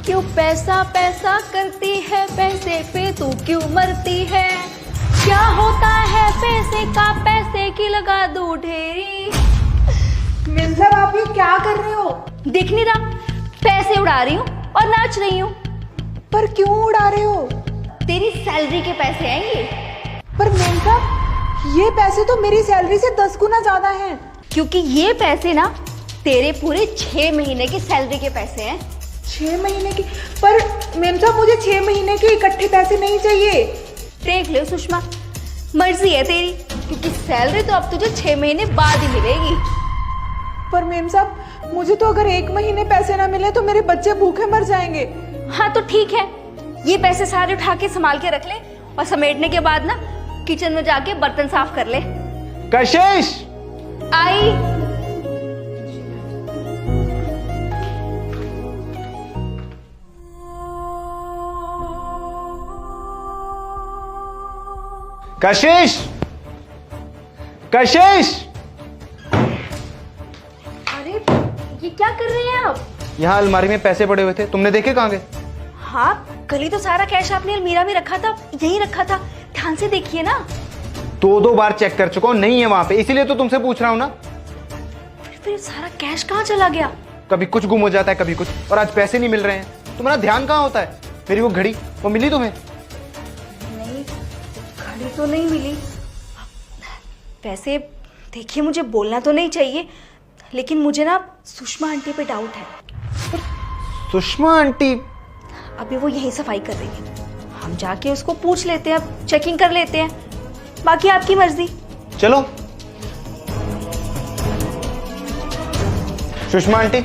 क्यों पैसा पैसा करती है, पैसे पे तू क्यों मरती है? क्या होता है पैसे का, पैसे की लगा दूं ढेरी। मिल साहब आप ये क्या कर रहे हो? दिख नहीं रहा? पैसे उड़ा रही हूँ और नाच रही हूँ। पर क्यों उड़ा रहे हो? तेरी सैलरी के पैसे हैं ये। पर मेम साहब ये पैसे तो मेरी सैलरी से 10 गुना ज्यादा हैं। क्योंकि ये पैसे ना तेरे पूरे 6 महीने की सैलरी के पैसे हैं। 6 महीने की? पर मेम साहब मुझे 6 महीने के इकट्ठे पैसे नहीं चाहिए। देख लो सुषमा, मर्जी है तेरी, क्योंकि सैलरी तो अब तुझे 6 महीने बाद ही मिलेगी। पर मेम साहब मुझे तो अगर 1 महीने पैसे ना मिले तो मेरे बच्चे भूखे मर जाएंगे। हाँ तो ठीक है, ये पैसे सारे उठा के संभाल के रख ले और समेटने के बाद ना किचन में जाके बर्तन साफ कर ले। कशिश आई। कशिश कशिश, अरे ये क्या कर रहे हैं आप? यहाँ अलमारी में पैसे पड़े हुए थे, तुमने देखे कहाँ गए? हाँ कल ही तो सारा कैश आपने अलमीरा में रखा था, यही रखा था, ध्यान से देखिए ना। 2 बार चेक कर चुका हूँ, नहीं है वहां पे, इसीलिए तो तुमसे पूछ रहा हूँ ना। फिर सारा कैश कहाँ चला गया? कभी कुछ गुम हो जाता है, कभी कुछ, और आज पैसे नहीं मिल रहे हैं। तुम्हारा ध्यान कहाँ होता है? मेरी वो घड़ी, वो मिली तुम्हें? नहीं, घड़ी तो नहीं मिली। वैसे देखिए मुझे बोलना तो नहीं चाहिए, लेकिन मुझे ना सुषमा आंटी पे डाउट है। सुषमा आंटी? अभी वो यही सफाई कर रही है, हम जाके उसको पूछ लेते हैं, चेकिंग कर लेते हैं, बाकी आपकी मर्जी। चलो। सुषमा आंटी,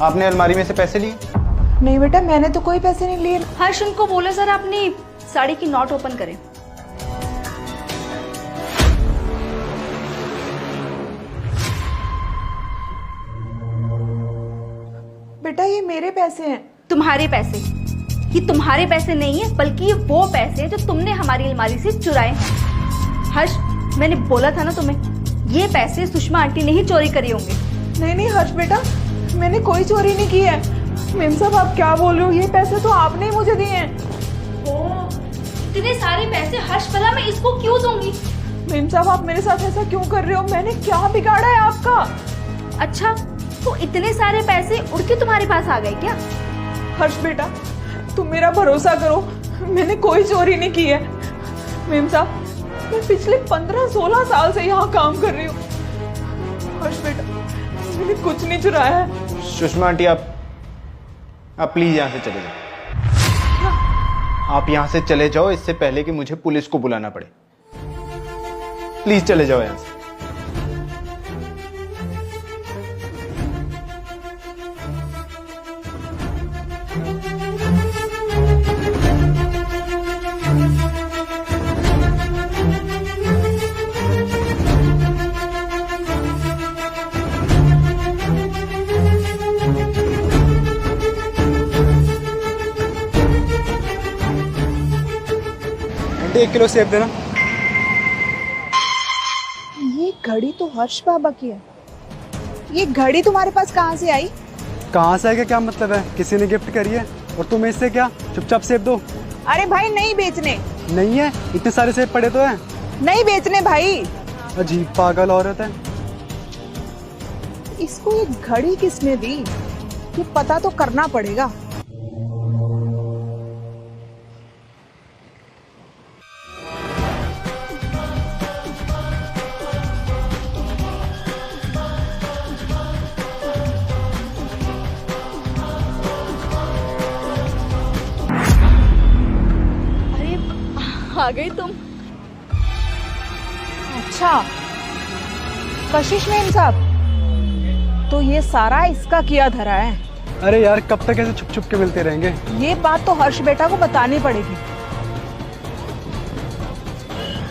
आपने अलमारी में से पैसे लिए? नहीं बेटा मैंने तो कोई पैसे नहीं लिए। हर्ष उनको बोलो सर अपनी साड़ी की नॉट ओपन करें। बेटा ये मेरे पैसे हैं। तुम्हारे पैसे? ये तुम्हारे पैसे नहीं है, बल्कि ये वो पैसे हैं जो तुमने हमारी अलमारी से चुराए हैं। हर्ष मैंने बोला था ना तुम्हें, ये पैसे सुषमा आंटी ने ही चोरी करे होंगे। नहीं हर्ष बेटा मैंने कोई चोरी नहीं की है। मेम साहब आप क्या बोल रहे हो? ये पैसे तो आपने ही मुझे दिए हैं। इतने सारे पैसे हर्ष, भला मैं इसको क्यों दूंगी? मेम साहब आप मेरे साथ ऐसा क्यों कर रहे हो? मैंने क्या बिगाड़ा है आपका? अच्छा तो इतने सारे पैसे उड़ के तुम्हारे पास आ गए क्या? हर्ष बेटा तुम मेरा भरोसा करो, मैंने कोई चोरी नहीं की है। मेम साहब मैं पिछले 15-16 साल से यहाँ काम कर रही हूँ। हर्ष बेटा मैंने कुछ नहीं चुराया है। सुषमा आंटी आप प्लीज यहाँ से चले जाओ। आप यहाँ से चले जाओ, इससे पहले कि मुझे पुलिस को बुलाना पड़े। प्लीज चले जाओ यहाँ से। आंटी 1 किलो सेब देना। ये घड़ी तो हर्ष बाबा की है। ये घड़ी तुम्हारे पास कहाँ से आई? कहाँ से आएगा क्या मतलब है? किसी ने गिफ्ट करी है और तुम इससे क्या? चुपचाप सेब दो। अरे भाई नहीं बेचने। नहीं है? इतने सारे सेब पड़े तो हैं। नहीं बेचने भाई। अजीब पागल औरत है। इसको ये घड़ी किसने दी ये पता तो करना पड़ेगा। अरे आ गई तुम। अच्छा कशिश मेम साहब तो ये सारा इसका किया धरा है। अरे यार कब तक ऐसे छुप छुप के मिलते रहेंगे? ये बात तो हर्ष बेटा को बतानी पड़ेगी।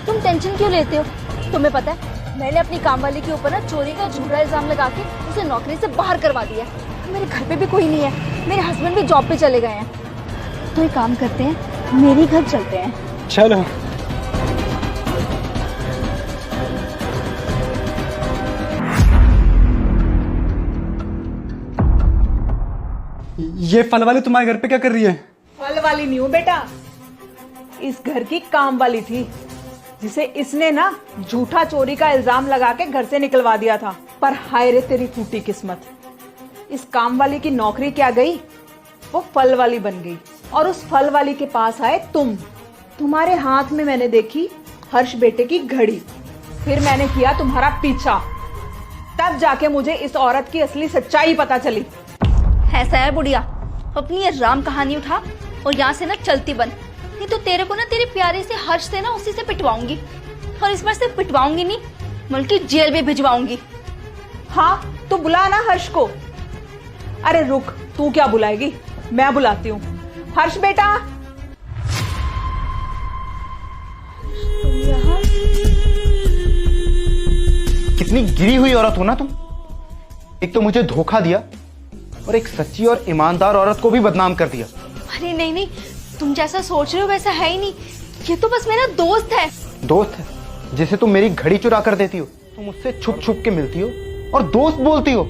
तुम टेंशन क्यों लेते हो? तुम्हें पता है मैंने अपनी काम वाली के ऊपर ना चोरी का झूठा इल्जाम लगा के उसे नौकरी से बाहर करवा दिया। मेरे घर पे भी कोई नहीं है, मेरे हस्बैंड भी जॉब पे चले गए हैं। तो एक काम करते हैं, मेरे घर चलते हैं। चलो। ये फल वाली तुम्हारे घर पे क्या कर रही है? फल वाली नहीं हूं बेटा, इस घर की काम वाली थी, जिसे इसने ना झूठा चोरी का इल्जाम लगा के घर से निकलवा दिया था। पर हाय रे तेरी फूटी किस्मत, इस काम वाली की नौकरी क्या गई, वो फल वाली बन गई। और उस फल वाली के पास आए तुम। तुम्हारे हाथ में मैंने देखी हर्ष बेटे की घड़ी, फिर मैंने किया तुम्हारा पीछा, तब जाके मुझे इस औरत की असली सच्चाई पता चली। ऐसा है बुढ़िया, अपनी ये राम कहानी उठा और यहाँ से ना चलती बन, नहीं तो तेरे को ना तेरे प्यारे से हर्ष से ना उसी से पिटवाऊंगी। और इस बार से पिटवाऊंगी नहीं बल्कि जेल में भिजवाऊंगी। हाँ तो बुला ना हर्ष को। अरे रुक, तू क्या बुलाएगी, मैं बुलाती हूँ। हर्ष बेटा, तुम यहाँ? कितनी गिरी हुई औरत हो ना तुम। एक तो मुझे धोखा दिया और एक सच्ची और ईमानदार औरत को भी बदनाम कर दिया। अरे नहीं नहीं, तुम जैसा सोच रहे हो वैसा है ही नहीं, ये तो बस मेरा दोस्त है। दोस्त है जिसे तुम मेरी घड़ी चुरा कर देती हो, तुम उससे छुप छुप के मिलती हो और दोस्त बोलती हो।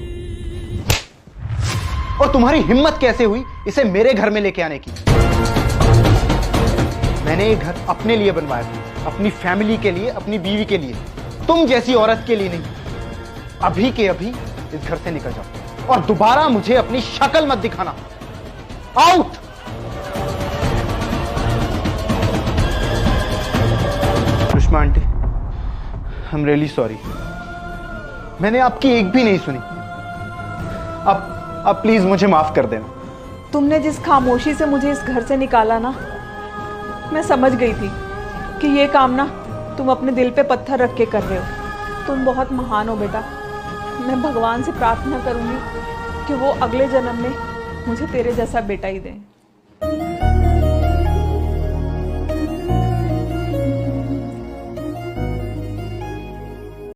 और तुम्हारी हिम्मत कैसे हुई इसे मेरे घर में लेके आने की? मैंने ये घर अपने लिए बनवाया था, अपनी फैमिली के लिए, अपनी बीवी के लिए, तुम जैसी औरत के लिए नहीं। अभी के अभी इस घर से निकल जाओ और दोबारा मुझे अपनी शक्ल मत दिखाना। Out. Sushma aunty, I am really sorry, मैंने आपकी एक भी नहीं सुनी। अब प्लीज मुझे माफ कर देना। तुमने जिस खामोशी से मुझे इस घर से निकाला ना, मैं समझ गई थी कि ये काम ना तुम अपने दिल पे पत्थर रख के कर रहे हो। तुम बहुत महान हो बेटा। मैं भगवान से प्रार्थना करूंगी कि वो अगले जन्म में मुझे तेरे जैसा बेटा ही दे।